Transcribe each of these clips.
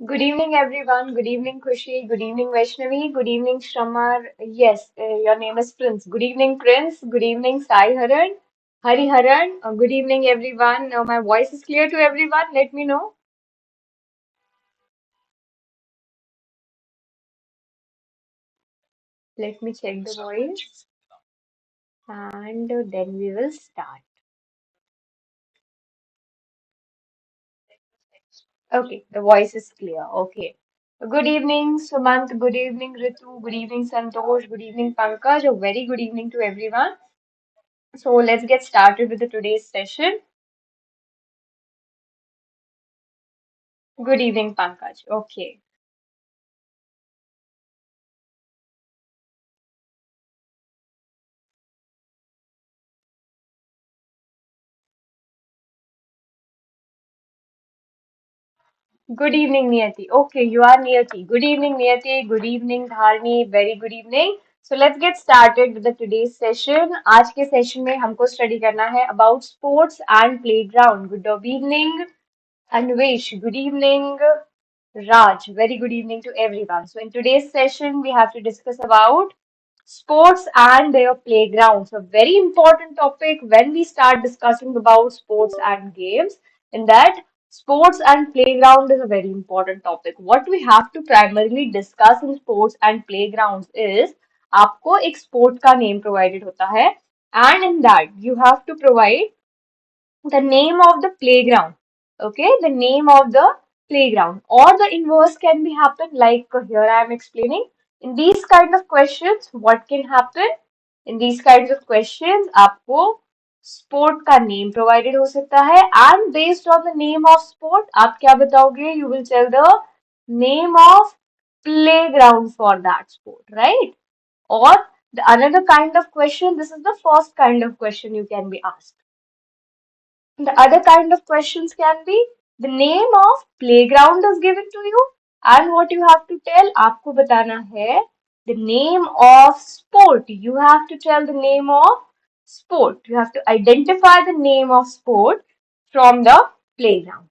Good evening, everyone. Good evening, Khushi. Good evening, Vaishnavi. Good evening, Shamar. Yes, your name is Prince. Good evening, Prince. Good evening, Sai Haran. Hari Haran. Good evening, everyone. My voice is clear to everyone. Let me know. Let me check the voice. And then we will start. Okay, the voice is clear. Okay. Good evening, Sumant. Good evening, Ritu. Good evening, Santosh. Good evening, Pankaj. A very good evening to everyone. So let's get started with the today's session. Good evening, Pankaj. Okay. Good evening, Niyati. Okay, you are Niyati. Good evening, Niyati. Good evening, Dharni. Very good evening. So let's get started with the today's session. आज के session में हमको study करना है about sports and playground. Good evening, Anvesh. Good evening, Raj. Very good evening to everyone. So in today's session, we have to discuss about sports and their playgrounds. A very important topic when we start discussing about sports and games. In that, sports and playground is a very important topic. What we have to primarily discuss in sports and playgrounds is आपको एक sport का name provided होता है and in that you have to provide the name of the playground. Okay, the name of the playground or the inverse can be happen like here I am explaining. In these kind of questions, what can happen? In these kinds of questions, आपको sport का name provided हो सकता है and based on the name of sport, आप क्या बताओगे? You will tell the name of playground for that sport, right? Or the another kind of question, this is the first kind of question you can be asked. The other kind of questions can be the name of playground is given to you and what you have to tell आपको बताना है the name of sport. You have to tell the name of sport. You have to identify the name of sport from the playground.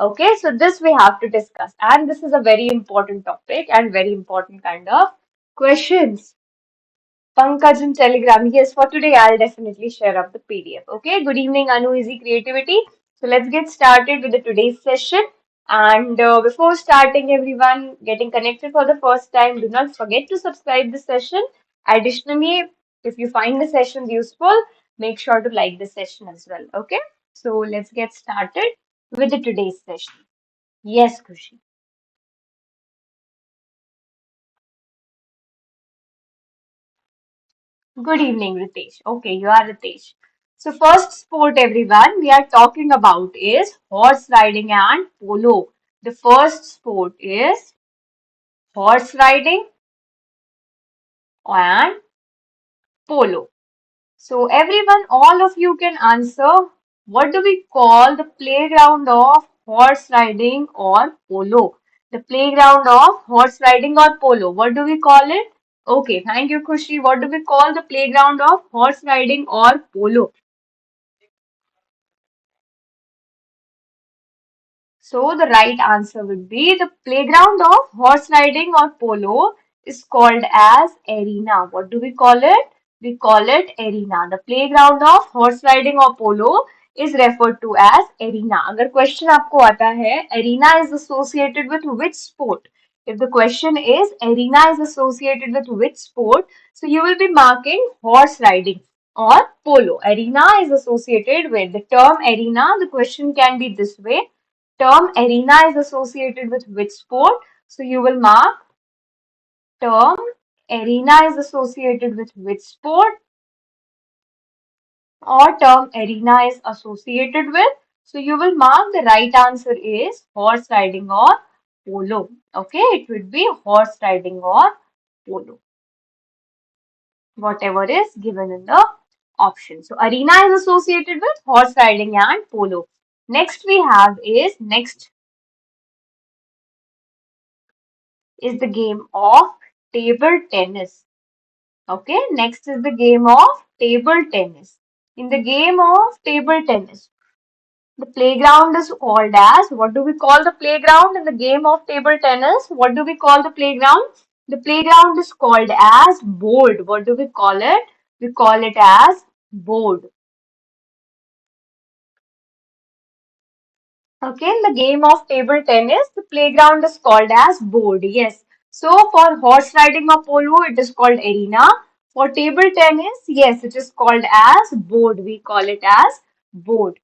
Okay, so this we have to discuss and this is a very important topic and very important kind of questions. Pankaj in Telegram. Yes, for today, I'll definitely share up the PDF. Okay, good evening, Anu Easy Creativity. So let's get started with the today's session. And before starting, everyone getting connected for the first time, do not forget to subscribe the session. Additionally, if you find the sessions useful, make sure to like the session as well. Okay, so let's get started with the today's session. Yes, Khushi. Good evening, Ritesh. Okay, you are Ritesh. So first sport, everyone, we are talking about is horse riding and polo. The first sport is horse riding and polo. So everyone, all of you can answer. What do we call the playground of horse riding or polo? The playground of horse riding or polo. What do we call it? Okay, thank you, Khushi. What do we call the playground of horse riding or polo? So the right answer would be the playground of horse riding or polo is called as arena. What do we call it? We call it arena. The playground of horse riding or polo is referred to as arena. अगर question आपको आता है, arena is associated with which sport? If the question is arena is associated with which sport, so you will be marking horse riding or polo. Arena is associated with the term arena. The question can be this way. Term arena is associated with which sport? So you will mark term arena is associated with which sport or term arena is associated with. So you will mark the right answer is horse riding or polo. Okay, it would be horse riding or polo, whatever is given in the option. So arena is associated with horse riding and polo. Next is the game of table tennis. Okay, next is the game of table tennis. In the game of table tennis, The playground is called as, what do we call the playground in the game of table tennis? What do we call the playground? The playground is called as board. What do we call it? We call it as board. Okay, in the game of table tennis, the playground is called as board. Yes. So for horse riding or polo, it is called arena. For table tennis, yes, it is called as board. We call it as board.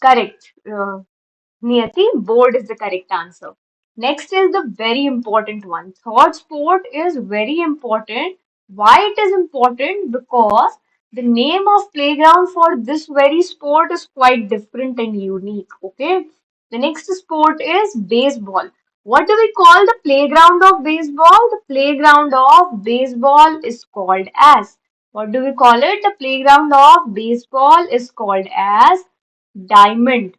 Correct. Niyati, board is the correct answer. Next is the very important one. Third sport is very important. Why it is important? Because the name of playground for this very sport is quite different and unique. Okay. The next sport is baseball. What do we call the playground of baseball? The playground of baseball is called as. What do we call it? The playground of baseball is called as diamond.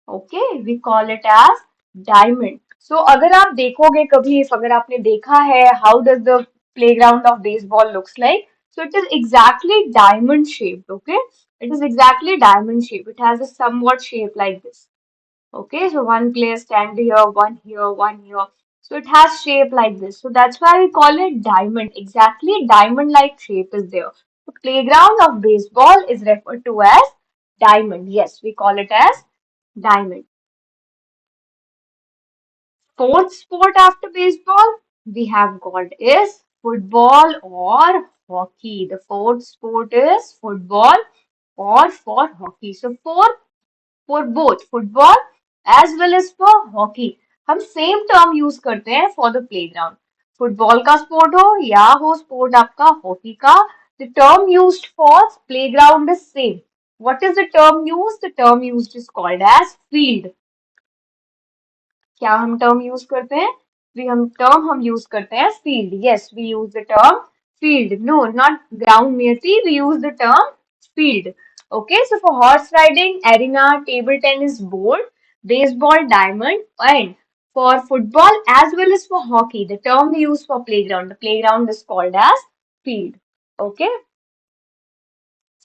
Okay we call it as diamond so अगर आप देखोगे कभी अगर आपने देखा है how does the playground of baseball looks like so it is exactly diamond shaped. Okay, it is exactly diamond shaped. It has a somewhat shape like this. Okay, so one player stand here, one here, one here, so it has shape like this, so that's why we call it diamond. Exactly diamond like shape is there. The playground of baseball is referred to as diamond. Yes, we call it as diamond. Fourth sport after baseball we have got is football or hockey. The fourth sport is football or for hockey. So for both football as well as for hockey हम same term use करते हैं for the playground. Football का sport हो या हो sport आपका hockey का, the term used for playground is same. What is the term used? The term used is called as field. क्या हम टर्म यूज करते हैं हम यूज करते हैं field. Yes we use the term field. No not ground नियति we use the term field. Okay so for horse riding arena, table tennis board, baseball diamond, and for football as well as for hockey the term we use for playground is called as field. Okay,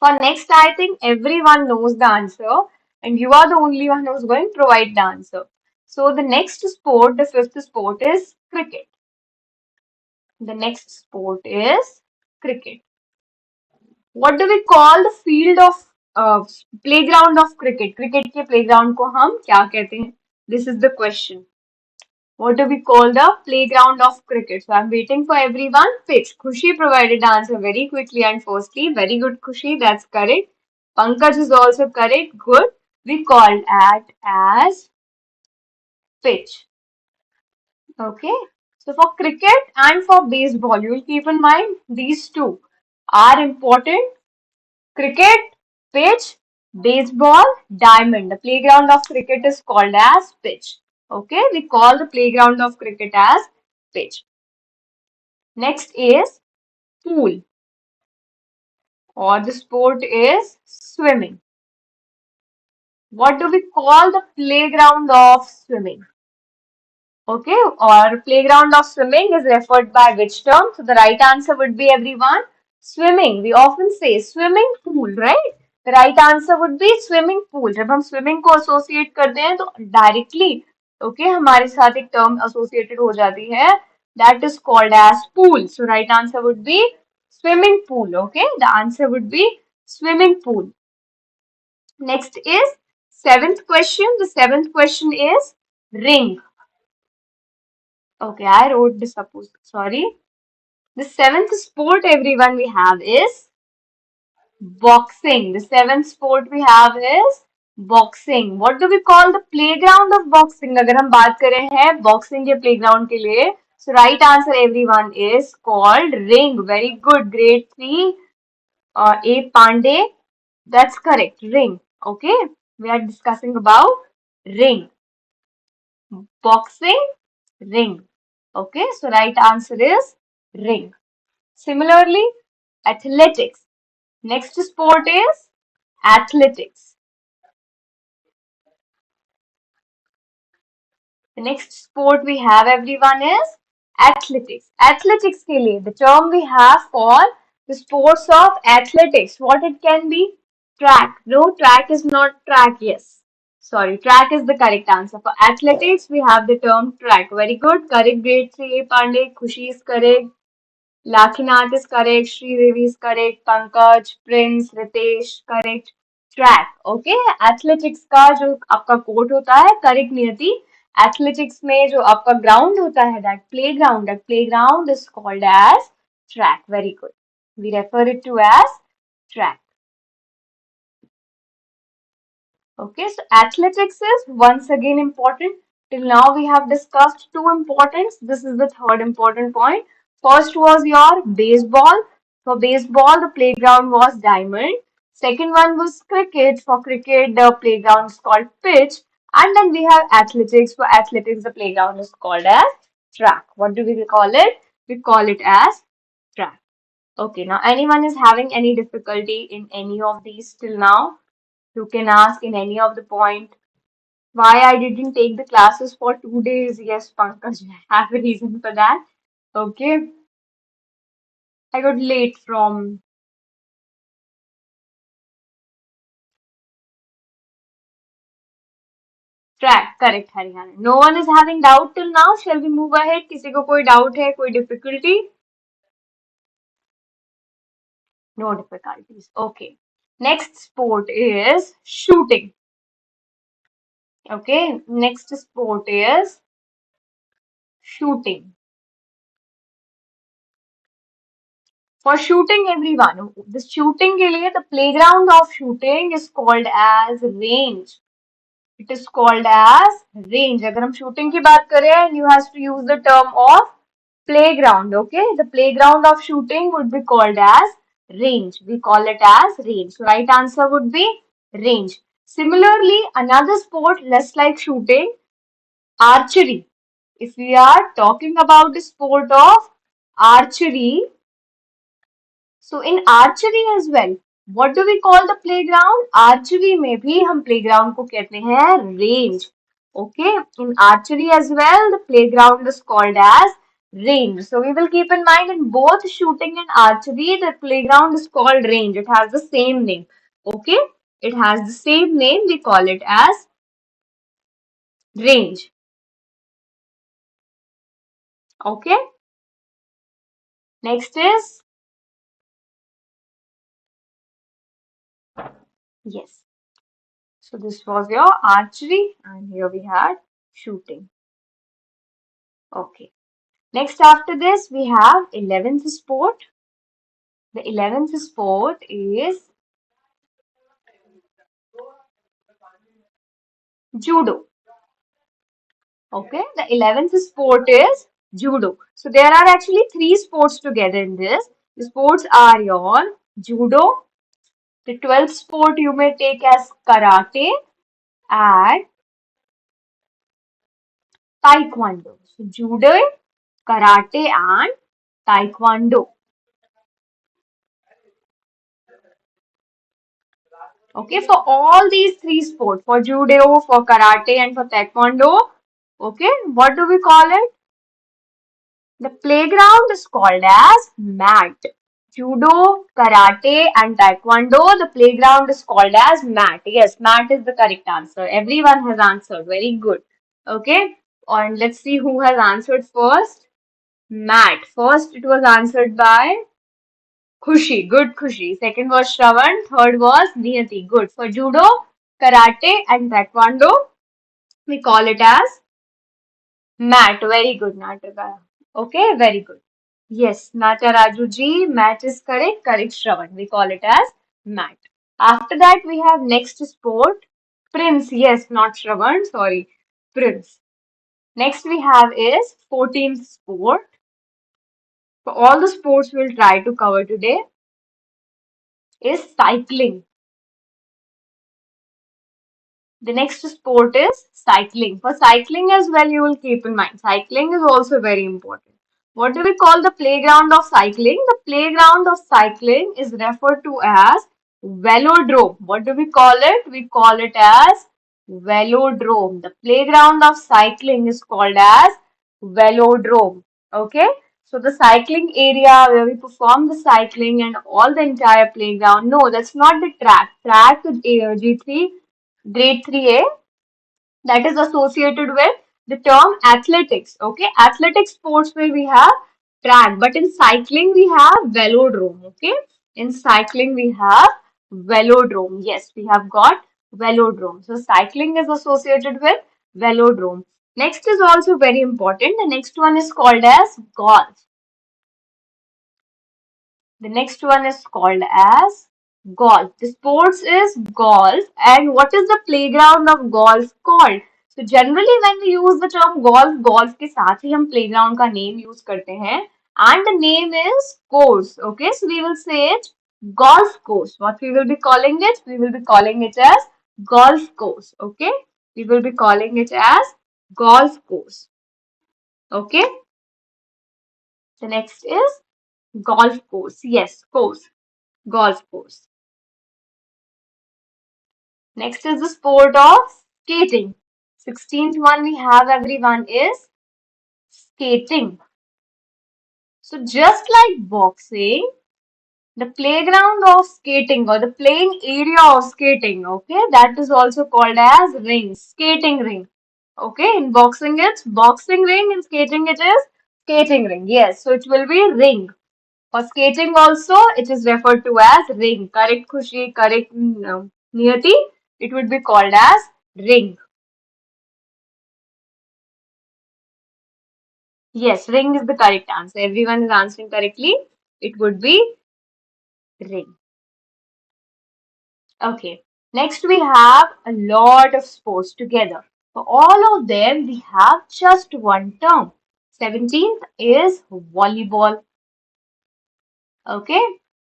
for next, I think everyone knows the answer, and you are the only one who's going to provide the answer. So, the next sport, the fifth sport is cricket. The next sport is cricket. What do we call the field of playground of cricket? Cricket के playground को हम क्या कहते हैं? This is the question. What do we call the playground of cricket? So I'm waiting for everyone. Pitch. Khushi provided the answer very quickly and firstly. Very good, Khushi. That's correct. Pankaj is also correct. Good. We called it as pitch. Okay. So for cricket and for baseball, you will keep in mind these two are important. Cricket, pitch, baseball, diamond. The playground of cricket is called as pitch. Okay, we call the playground of cricket as pitch. Next is pool, or the sport is swimming. What do we call the playground of swimming? Okay, or playground of swimming is referred by which term? So the right answer would be everyone swimming. We often say swimming pool, right? The right answer would be swimming pool. जब हम swimming को associate करते हैं तो directly, okay, हमारे साथ एक term associated हो जाती है. That is called as pool. So right answer would be swimming pool. Okay, the answer would be swimming pool. Next is seventh question. The seventh question is ring. Okay, I wrote this suppose. Sorry. The seventh sport everyone we have is boxing. The seventh sport we have is boxing. What do we call the playground of boxing? अगर हम बात कर रहे हैं boxing के playground के लिए, so right answer everyone is called ring. Very good, grade 3. A Pandey. That's correct. Ring. Okay, we are discussing about ring. Boxing, ring. Okay, so right answer is ring. Similarly, athletics. Next sport is athletics. The next sport we have everyone is athletics. Athletics के लिए the term we have for The sports of athletics. What it can be? Track. No, track is not track. Yes. Sorry, track is the correct answer. For athletics, we have the term track. Very good. Correct. Grade 3, Pandey. Khushi is correct. Lakinath is correct. Sridevi is correct. Pankaj, Prince, Ritesh, correct. Track. Okay. Athletics का जो आपका court होता है, correct नियति. Athletics में जो आपका ground होता है, that playground is called as track. Very good. We refer it to as track. Okay, so athletics is once again important. Till now we have discussed two importance. This is the third important point. First was your baseball. For baseball, the playground was diamond. Second one was cricket. For cricket, the playground is called pitch. And then we have athletics. For athletics, the playground is called as track. What do we call it? We call it as track. Okay, now anyone is having any difficulty in any of these till now? You can ask in any of the point. Why I didn't take the classes for 2 days? Yes, Pankaj, I have a reason for that. Okay, I got late from track. Correct, Haryana. No one is having doubt till now. Shall we move ahead? किसी को कोई doubt है, कोई difficulty? No difficulties. Okay. Next sport is shooting. Okay. Next sport is shooting. For shooting, everyone, the shooting के लिए the playground of shooting is called as range. It is called as range. अगर हम shooting की बात करें, and you have to use the term of playground. Okay, the playground of shooting would be called as range. We call it as range. So right answer would be range. Similarly, another sport less like shooting, archery. If we are talking about the sport of archery, so in archery as well, what do we call the playground? Archery में भी हम playground को कहते हैं range. Okay, in archery as well, the playground is called as range. So we will keep in mind in both shooting and archery, the playground is called range. It has the same name. Okay, it has the same name. We call it as range. Okay, next is yes. So this was your archery, and here we had shooting. Okay. Next after this we have 11th sport. The 11th sport is judo. Okay, the 11th sport is judo. So there are actually three sports together in this. The sports are your judo. The 12th sport you may take as karate and taekwondo. So judo, karate and taekwondo. Okay, for all these three sports, for judo, for karate and for taekwondo, okay, what do we call it? The playground is called as mat. Judo, karate and taekwondo, the playground is called as mat. Yes, mat is the correct answer. Everyone has answered. Very good. Okay, and let's see who has answered first. Mat. First, it was answered by Khushi. Good, Khushi. Second was Shravan. Third was Niyati. Good. For judo, karate and taekwondo, we call it as mat. Very good, Nataka. Okay, very good. Yes, Nataraju ji, mat is correct. Correct, Shravan. We call it as mat. After that, we have next sport. Prince. Yes, not Shravan. Sorry. Prince. Next we have is 14th sport. So all the sports we'll try to cover today is cycling. The next sport is cycling. For cycling as well, you will keep in mind. Cycling is also very important. What do we call the playground of cycling? The playground of cycling is referred to as velodrome. What do we call it? We call it as velodrome. The playground of cycling is called as velodrome. Okay. So the cycling area where we perform the cycling and all the entire playground. No, that's not the track. Track is G3, grade 3A, that is associated with the term athletics. Okay, athletic sports where we have track, but in cycling we have velodrome. Okay, in cycling we have velodrome. Yes, we have got velodrome. So cycling is associated with velodrome. Next is also very important. The next one is called as golf. The next one is called as golf. The sports is golf. And what is the playground of golf called? So generally when we use the term golf, golf के साथ ही हम playground का name use करते हैं. And the name is course. Okay, so we will say it golf course. What we will be calling it? We will be calling it as golf course. Okay, we will be calling it as golf course. Okay, the next is golf course. Yes, course. Golf course. Next is the sport of skating. 16th one we have everyone is skating. So just like boxing, the playground of skating or the playing area of skating, okay, that is also called as ring, skating ring. Okay, in boxing it's boxing ring, in skating it is skating ring. Yes, so it will be ring. For skating also, it is referred to as ring. Correct, Khushi, correct, Niyati. It would be called as ring. Yes, ring is the correct answer. Everyone is answering correctly. It would be ring. Okay. Next, we have a lot of sports together. For all of them, we have just one term. 17th is volleyball. Okay.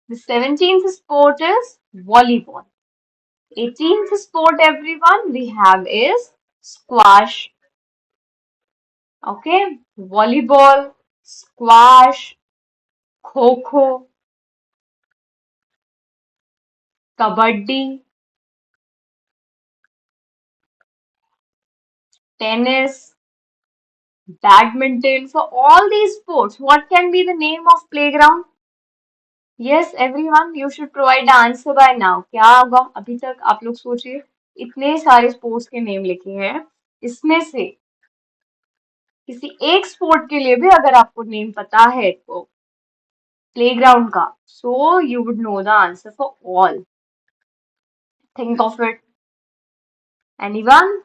The 17th sport is volleyball. 18th sport, everyone, we have is squash. Okay. Volleyball, squash, kho-kho, kabaddi, tennis, badminton. For all these sports, what can be the name of playground? Yes, everyone, you should provide the answer by now. क्या होगा अभी तक आप लोग सोचिए इतने सारे sports के नेम लिखे हैं इसमें से किसी एक स्पोर्ट के लिए भी अगर आपको नेम पता है तो प्लेग्राउंड का so you would know the answer for all think of it anyone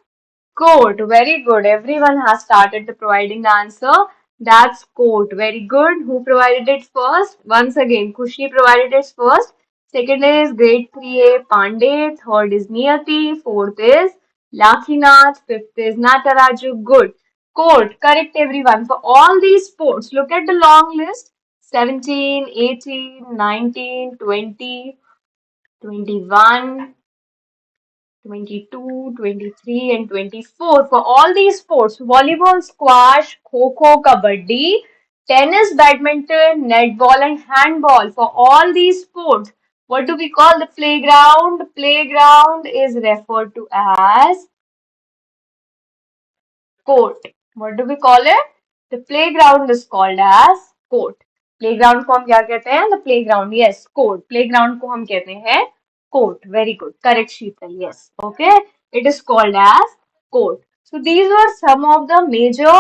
Court, very good. Everyone has started to providing the answer. That's court. Very good. Who provided it first? Once again, Kushi provided it first. Second is grade 3A Pandey. Third is Niyati. Fourth is Lakhinath. Fifth is Nataraju. Good. Court. Correct everyone. For all these sports, look at the long list. 17, 18, 19, 20, 21. 22, 23, and 24. For all these sports, volleyball, squash, kho-kho, kabaddi, tennis, badminton, netball, and handball. For all these sports, what do we call the playground? The playground is referred to as court. What do we call it? The playground is called as court. Playground को हम क्या कहते हैं? The playground. Yes, court. Playground को हम कहते हैं court. Very good. Correct, Sheetal. Yes. Okay. It is called as court. So these were some of the major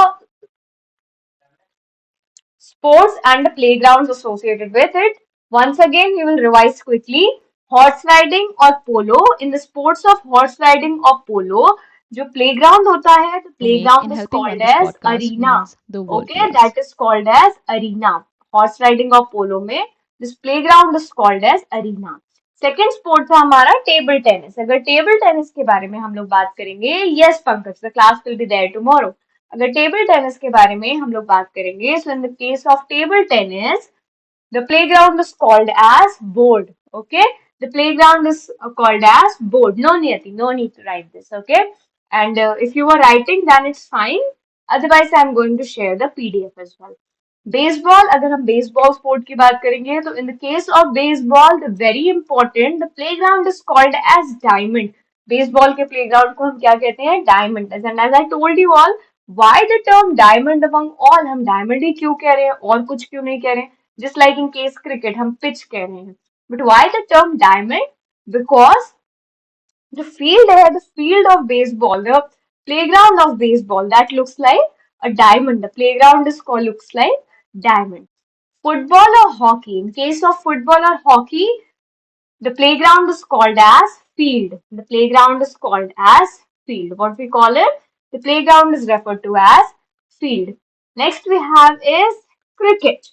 sports and the playgrounds associated with it. Once again, we will revise quickly. Horse riding or polo. In the sports of horse riding or polo, जो playground होता है, the to make in playground is helping called run this as podcast arena. means the world Okay, to us. that is called as arena. Horse riding or polo में this playground is called as arena. Second sport था हमारा table tennis. अगर table tennis के बारे में हम लोग बात करेंगे, yes Pankaj, the class will be there tomorrow. अगर टेबल टेनिस के बारे में हम लोग बात करेंगे, so in the case of table tennis the playground is called as board. Okay, the playground is called as board. No, Niyati, no need to write this. Okay, and if you are writing, then it's fine. Otherwise, I'm going to share the PDF as well. Baseball, अगर हम baseball sport की बात करेंगे तो in the case of baseball the very important the playground is called as diamond. Baseball के playground को हम क्या कहते हैं? Diamond. And as I told you all, Why the term diamond among all? हम diamond ही क्यों कह रहे हैं और कुछ क्यों नहीं कह रहे हैं? Just like in case cricket हम pitch कह रहे हैं. But why the term diamond? Because the field है, the field of baseball, the playground of baseball that looks like a diamond. The playground is called looks like diamond. Football or hockey? In case of football or hockey, the playground is called as field. The playground is called as field. What we call it? The playground is referred to as field. Next we have is cricket.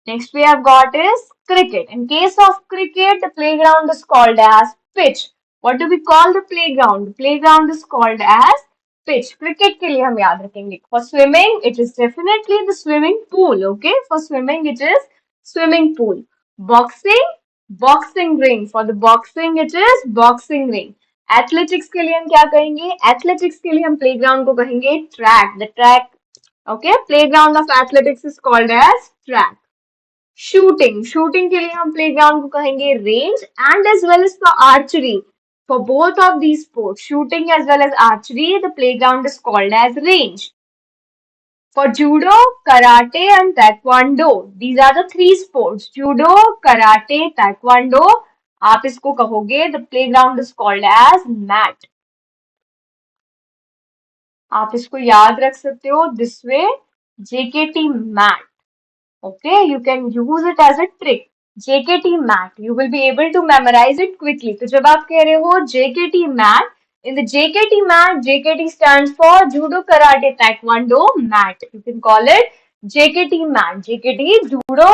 Next we have got is cricket. In case of cricket, the playground is called as pitch. What do we call the playground? The playground is called as pitch. Cricket के लिए हम याद रखेंगे. For swimming, it is definitely the swimming pool. Okay, for swimming it is swimming pool. Boxing, boxing ring. For the boxing it is boxing ring. Athletics के लिए हम क्या कहेंगे? Athletics के लिए हम playground को कहेंगे track. The track. Okay, playground of athletics is called as track. Shooting, shooting के लिए हम playground को कहेंगे range, and as well as for archery. For both of these sports, shooting as well as archery, the playground is called as range. For judo, karate and taekwondo, these are the three sports. Judo, karate, taekwondo. आप इसको कहोगे the playground is called as mat. आप इसको याद रख सकते हो this way, JKT mat. Okay, you can use it as a trick. JKT mat. You will be able to memorize it quickly. तो जब आप कह रहे हो JKT mat, in the JKT mat, JKT stands for Judo, Karate, Taekwondo mat. You can call it JKT mat. JKT, Judo,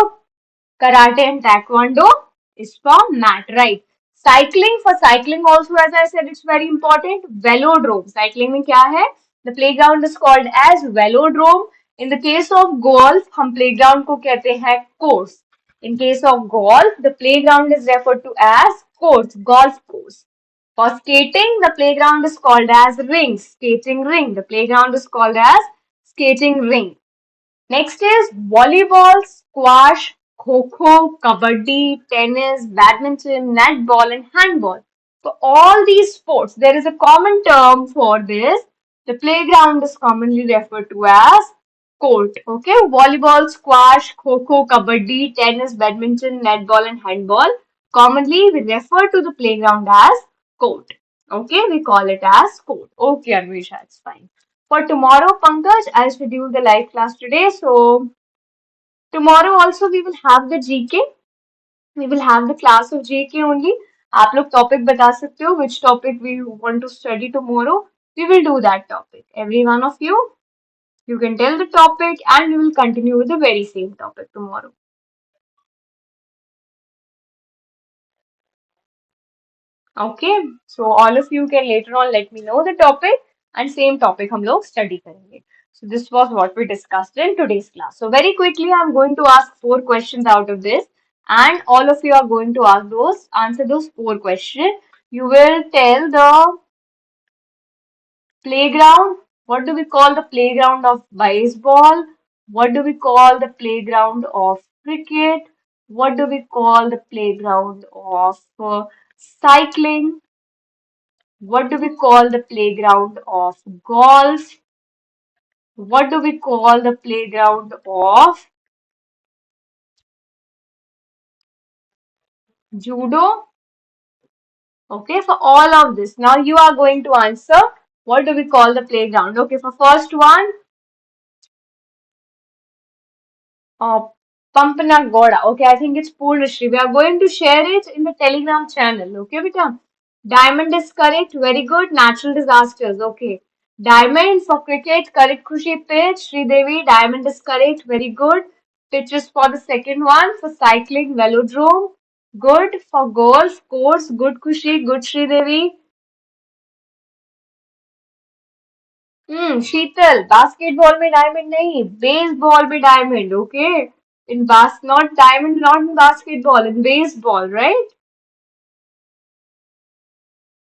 Karate and Taekwondo is for mat, right? Cycling, for cycling also, as I said, it's very important. Velodrome. Cycling में क्या है? The playground is called as velodrome. In the case of golf, हम playground को कहते हैं course. In case of golf, the playground is referred to as course, golf course. For skating, the playground is called as ring, skating ring. The playground is called as skating ring. Next is volleyball, squash, kho-kho, kabaddi, tennis, badminton, netball and handball. For all these sports, there is a common term for this. The playground is commonly referred to as court. Okay, volleyball, squash, kho-kho, kabaddi, tennis, badminton, netball and handball. Commonly, we refer to the playground as court. Okay, we call it as court. Okay, Anvisha, it's fine. For tomorrow, Pankaj, I'll schedule the live class today. So tomorrow also we will have the GK. We will have the class of GK only. आप लोग topic बता सकते हो which topic we want to study tomorrow. We will do that topic. Every one of you, you can tell the topic and we will continue with the very same topic tomorrow. Okay, so all of you can later on let me know the topic and same topic हम लोग study करेंगे. So this was what we discussed in today's class. So very quickly I'm going to ask four questions out of this and all of you are going to answer those four questions. You will tell the playground. What do we call the playground of baseball? What do we call the playground of cricket? What do we call the playground of cycling? What do we call the playground of golf? What do we call the playground of judo? Okay, for all of this. Now you are going to answer what do we call the playground. Okay, for first one, uh, Pampana Goda. Okay, I think it's Purnashri. We are going to share it in the Telegram channel. Okay, beta. Diamond is correct. Very good. Natural disasters. Okay. Diamond for cricket. Correct, Khushi. Pitch. Devi. Diamond is correct. Very good. Pitches for the second one. For cycling. Velodrome. Good. For golf. Course. Good, Khushi. Good, Devi. Sheetal basketball में diamond नहीं baseball में diamond okay in बास not diamond not in basketball in baseball right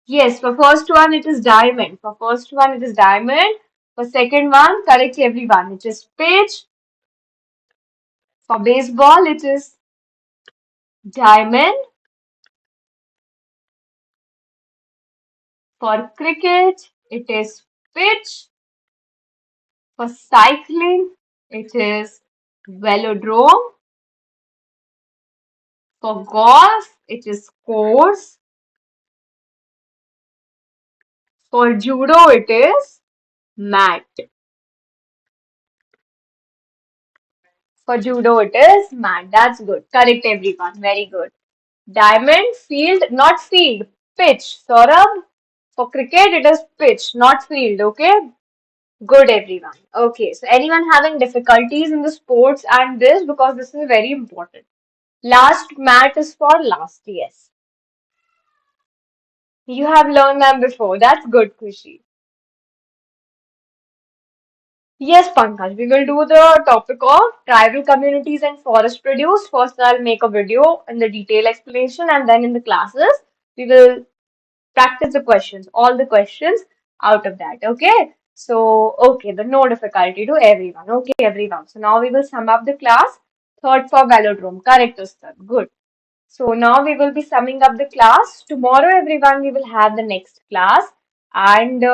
yes for first one it is diamond for first one it is diamond for second one correct everyone it is pitch for baseball it is diamond for cricket it is pitch For cycling, it is velodrome. For golf, it is course. For judo, it is mat. For judo, it is mat. That's good. Correct, everyone. Very good. Diamond, field, not field, pitch. Saurabh, for cricket, it is pitch, not field. Okay. Good, everyone. Okay. So, anyone having difficulties in the sports and this, because this is very important. Last mat is for last. Yes. You have learned them before. That's good, Kushi. Yes, Pankaj, we will do the topic of tribal communities and forest produce. First, I'll make a video in the detailed explanation, and then in the classes, we will practice the questions, all the questions out of that. Okay. So, okay, the no difficulty to everyone. Okay, everyone. So now we will sum up the class. Third for velodrome. Correct, Ustad. Good. So now we will be summing up the class. Tomorrow, everyone, we will have the next class and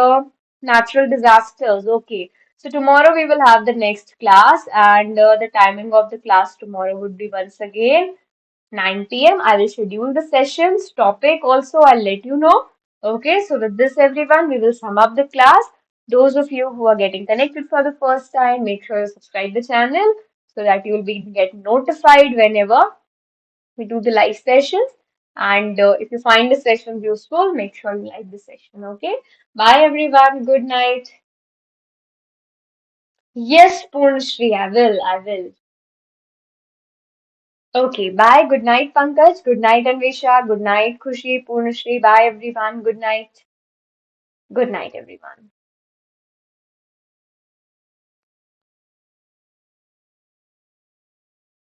natural disasters. Okay. So tomorrow we will have the next class and the timing of the class tomorrow would be once again 9 p.m. I will schedule the sessions. Topic also I'll let you know. Okay. So with this, everyone, we will sum up the class. Those of you who are getting connected for the first time, make sure you subscribe the channel so that you will be get notified whenever we do the live sessions. And if you find the session useful, make sure you like the session. Okay. Bye, everyone. Good night. Yes, Purnashri, I will. I will. Okay. Bye. Good night, Pankaj. Good night, Anvesha. Good night, Khushi, Purnashri. Bye, everyone. Good night. Good night, everyone.